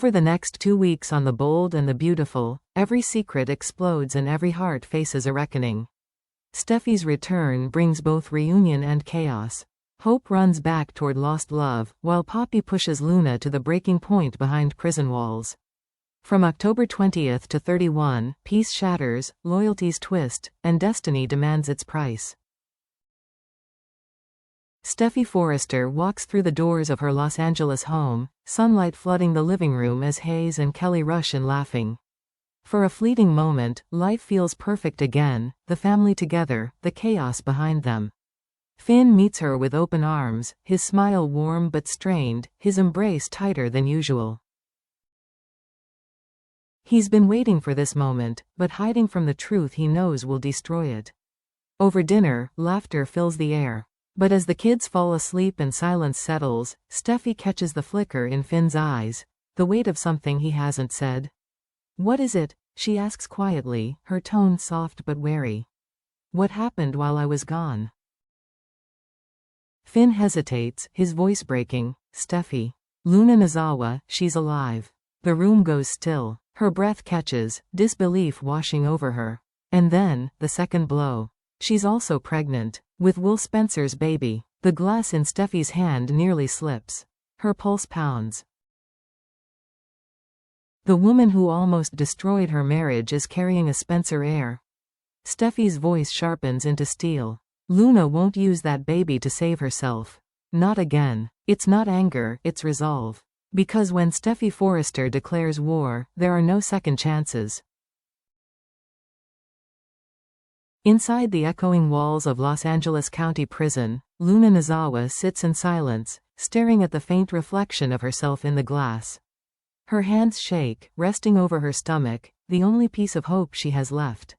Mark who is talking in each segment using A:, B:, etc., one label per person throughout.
A: Over the next 2 weeks on The Bold and the Beautiful, every secret explodes and every heart faces a reckoning. Steffy's return brings both reunion and chaos. Hope runs back toward lost love, while Poppy pushes Luna to the breaking point behind prison walls. From October 20th to 31, peace shatters, loyalties twist, and destiny demands its price. Steffy Forrester walks through the doors of her Los Angeles home, sunlight flooding the living room as Hayes and Kelly rush in laughing. For a fleeting moment, life feels perfect again, the family together, the chaos behind them. Finn meets her with open arms, his smile warm but strained, his embrace tighter than usual. He's been waiting for this moment, but hiding from the truth he knows will destroy it. Over dinner, laughter fills the air. But as the kids fall asleep and silence settles, Steffy catches the flicker in Finn's eyes, the weight of something he hasn't said. "What is it?" she asks quietly, her tone soft but wary. "What happened while I was gone?" Finn hesitates, his voice breaking. "Steffy. Luna Nozawa, she's alive." The room goes still. Her breath catches, disbelief washing over her. And then, the second blow. She's also pregnant. With Will Spencer's baby. The glass in Steffy's hand nearly slips. Her pulse pounds. The woman who almost destroyed her marriage is carrying a Spencer heir. Steffy's voice sharpens into steel. Luna won't use that baby to save herself. Not again. It's not anger, it's resolve. Because when Steffy Forrester declares war, there are no second chances. Inside the echoing walls of Los Angeles County Prison, Luna Nozawa sits in silence, staring at the faint reflection of herself in the glass. Her hands shake, resting over her stomach, the only piece of hope she has left.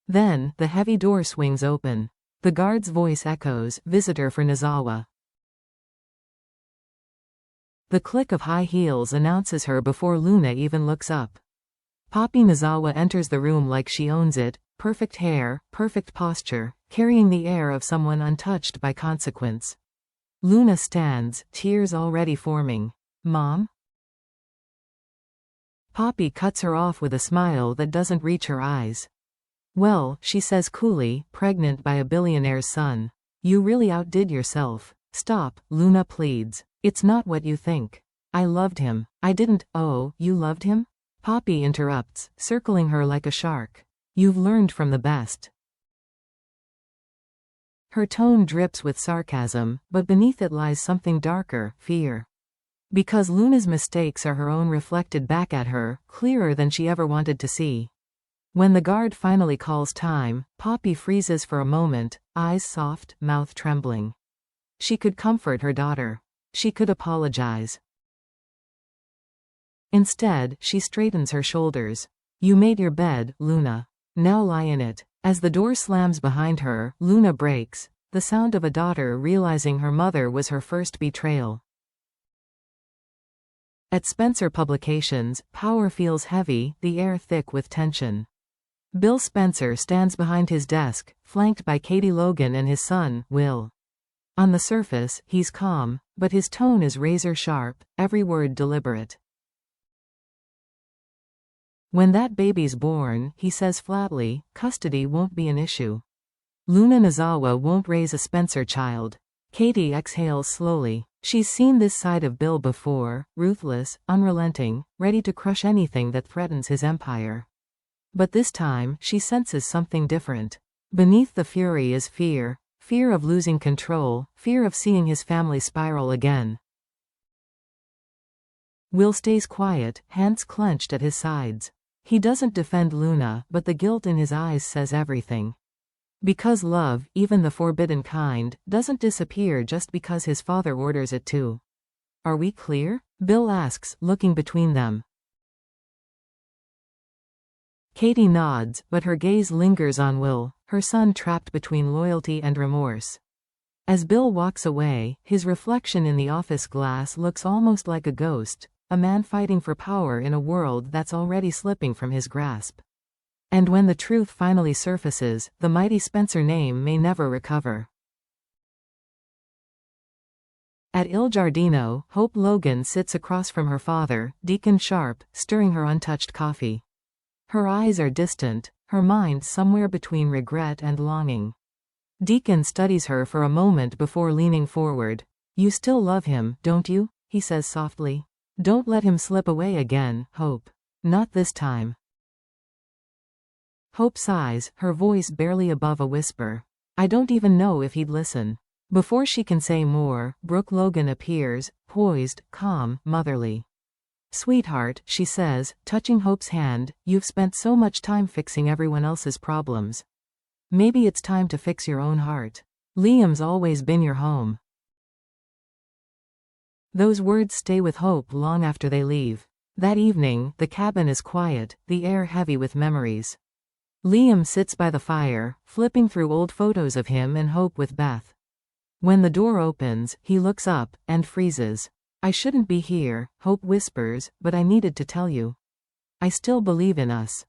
A: Then, the heavy door swings open. The guard's voice echoes, "Visitor for Nozawa." The click of high heels announces her before Luna even looks up. Poppy Nozawa enters the room like she owns it, perfect hair, perfect posture, carrying the air of someone untouched by consequence. Luna stands, tears already forming. "Mom?" Poppy cuts her off with a smile that doesn't reach her eyes. "Well," she says coolly, pregnant by a billionaire's son. "You really outdid yourself." "Stop," Luna pleads. "It's not what you think. I loved him. I didn't." "Oh, you loved him?" Poppy interrupts, circling her like a shark. "You've learned from the best." Her tone drips with sarcasm, but beneath it lies something darker, fear. Because Luna's mistakes are her own reflected back at her, clearer than she ever wanted to see. When the guard finally calls time, Poppy freezes for a moment, eyes soft, mouth trembling. She could comfort her daughter. She could apologize. Instead, she straightens her shoulders. "You made your bed, Luna. Now lie in it." As the door slams behind her, Luna breaks, the sound of a daughter realizing her mother was her first betrayal. At Spencer Publications, power feels heavy, the air thick with tension. Bill Spencer stands behind his desk, flanked by Katie Logan and his son, Will. On the surface, he's calm, but his tone is razor-sharp, every word deliberate. "When that baby's born," he says flatly, "custody won't be an issue. Luna Nozawa won't raise a Spencer child." Katie exhales slowly. She's seen this side of Bill before, ruthless, unrelenting, ready to crush anything that threatens his empire. But this time, she senses something different. Beneath the fury is fear. Fear of losing control, fear of seeing his family spiral again. Will stays quiet, hands clenched at his sides. He doesn't defend Luna, but the guilt in his eyes says everything. Because love, even the forbidden kind, doesn't disappear just because his father orders it to. "Are we clear?" Bill asks, looking between them. Katie nods, but her gaze lingers on Will, her son trapped between loyalty and remorse. As Bill walks away, his reflection in the office glass looks almost like a ghost, a man fighting for power in a world that's already slipping from his grasp. And when the truth finally surfaces, the mighty Spencer name may never recover. At Il Giardino, Hope Logan sits across from her father, Deacon Sharp, stirring her untouched coffee. Her eyes are distant, her mind somewhere between regret and longing. Deacon studies her for a moment before leaning forward. "You still love him, don't you?" he says softly. "Don't let him slip away again, Hope. Not this time." Hope sighs, her voice barely above a whisper. "I don't even know if he'd listen." Before she can say more, Brooke Logan appears, poised, calm, motherly. "Sweetheart," she says, touching Hope's hand, "you've spent so much time fixing everyone else's problems. Maybe it's time to fix your own heart. Liam's always been your home." Those words stay with Hope long after they leave. That evening, the cabin is quiet, the air heavy with memories. Liam sits by the fire, flipping through old photos of him and Hope with Beth. When the door opens, he looks up, and freezes. "I shouldn't be here," Hope whispers, "but I needed to tell you. I still believe in us."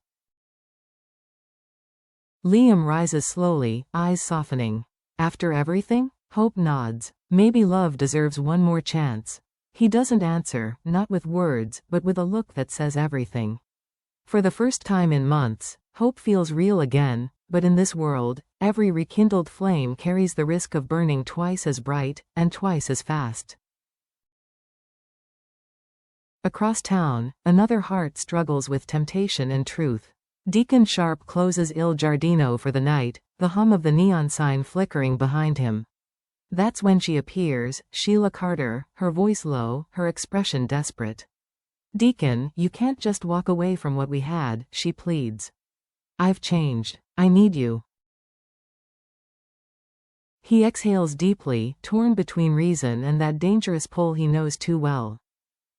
A: Liam rises slowly, eyes softening. "After everything?" Hope nods. "Maybe love deserves one more chance." He doesn't answer, not with words, but with a look that says everything. For the first time in months, Hope feels real again, but in this world, every rekindled flame carries the risk of burning twice as bright, and twice as fast. Across town, another heart struggles with temptation and truth. Deacon Sharp closes Il Giardino for the night, the hum of the neon sign flickering behind him. That's when she appears, Sheila Carter, her voice low, her expression desperate. "Deacon, you can't just walk away from what we had," she pleads. "I've changed. I need you." He exhales deeply, torn between reason and that dangerous pull he knows too well.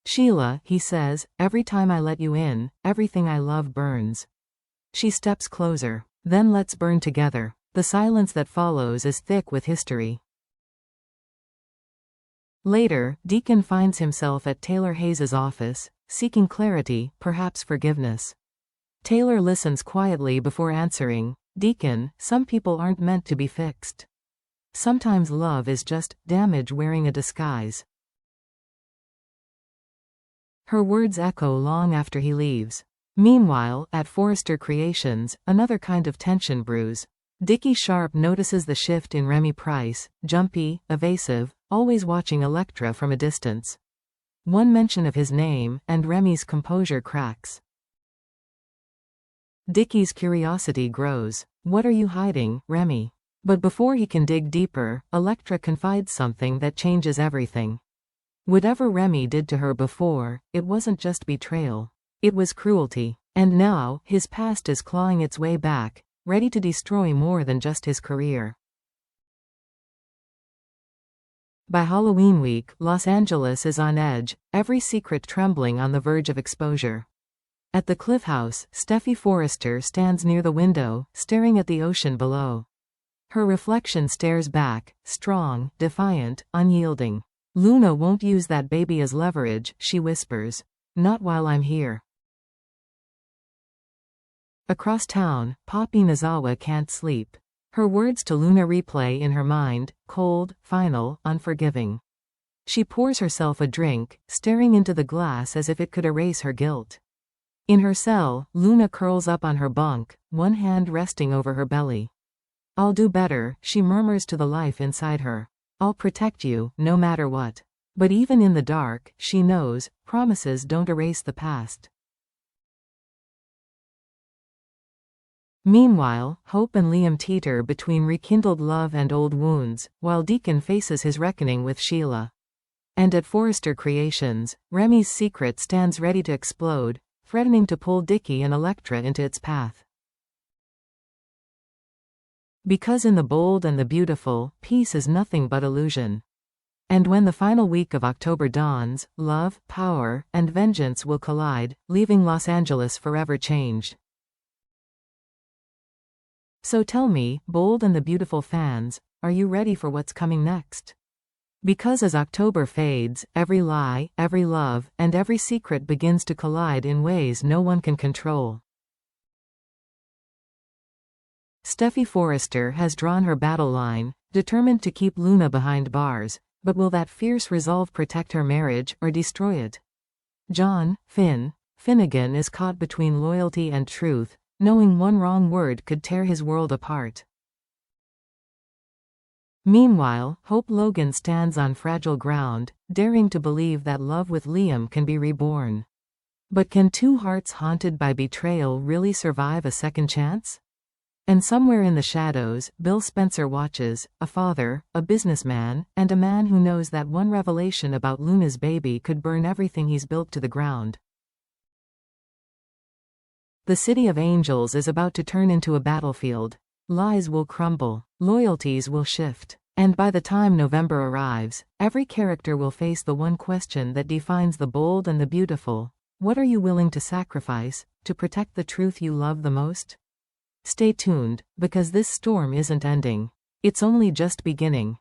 A: "Sheila," he says, "every time I let you in, everything I love burns." She steps closer. "Then let's burn together." The silence that follows is thick with history. Later, Deacon finds himself at Taylor Hayes's office, seeking clarity, perhaps forgiveness. Taylor listens quietly before answering. "Deacon, some people aren't meant to be fixed. Sometimes love is just damage wearing a disguise." Her words echo long after he leaves. Meanwhile, at Forrester Creations, another kind of tension brews. Dickie Sharp notices the shift in Remy Price, jumpy, evasive, always watching Electra from a distance. One mention of his name, and Remy's composure cracks. Dickie's curiosity grows. "What are you hiding, Remy?" But before he can dig deeper, Electra confides something that changes everything. Whatever Remy did to her before, it wasn't just betrayal. It was cruelty. And now, his past is clawing its way back, ready to destroy more than just his career. By Halloween week, Los Angeles is on edge, every secret trembling on the verge of exposure. At the Cliff House, Steffy Forrester stands near the window, staring at the ocean below. Her reflection stares back, strong, defiant, unyielding. "Luna won't use that baby as leverage," she whispers. "Not while I'm here." Across town, Poppy Nozawa can't sleep. Her words to Luna replay in her mind, cold, final, unforgiving. She pours herself a drink, staring into the glass as if it could erase her guilt. In her cell, Luna curls up on her bunk, one hand resting over her belly. "I'll do better," she murmurs to the life inside her. "I'll protect you, no matter what." But even in the dark, she knows, promises don't erase the past. Meanwhile, Hope and Liam teeter between rekindled love and old wounds, while Deacon faces his reckoning with Sheila. And at Forrester Creations, Remy's secret stands ready to explode, threatening to pull Dickie and Electra into its path. Because in the bold and the beautiful, peace is nothing but illusion. And when the final week of October dawns, love, power, and vengeance will collide, leaving Los Angeles forever changed. So tell me, Bold and the Beautiful fans, are you ready for what's coming next? Because as October fades, every lie, every love, and every secret begins to collide in ways no one can control. Steffy Forrester has drawn her battle line, determined to keep Luna behind bars, But will that fierce resolve protect her marriage or destroy it? John, Finnegan is caught between loyalty and truth, knowing one wrong word could tear his world apart. Meanwhile, Hope Logan stands on fragile ground, daring to believe that love with Liam can be reborn. But can two hearts haunted by betrayal really survive a second chance? And somewhere in the shadows, Bill Spencer watches, a father, a businessman, and a man who knows that one revelation about Luna's baby could burn everything he's built to the ground. The City of Angels is about to turn into a battlefield. Lies will crumble, loyalties will shift, and by the time November arrives, every character will face the one question that defines the bold and the beautiful. What are you willing to sacrifice to protect the truth you love the most? Stay tuned, because this storm isn't ending. It's only just beginning.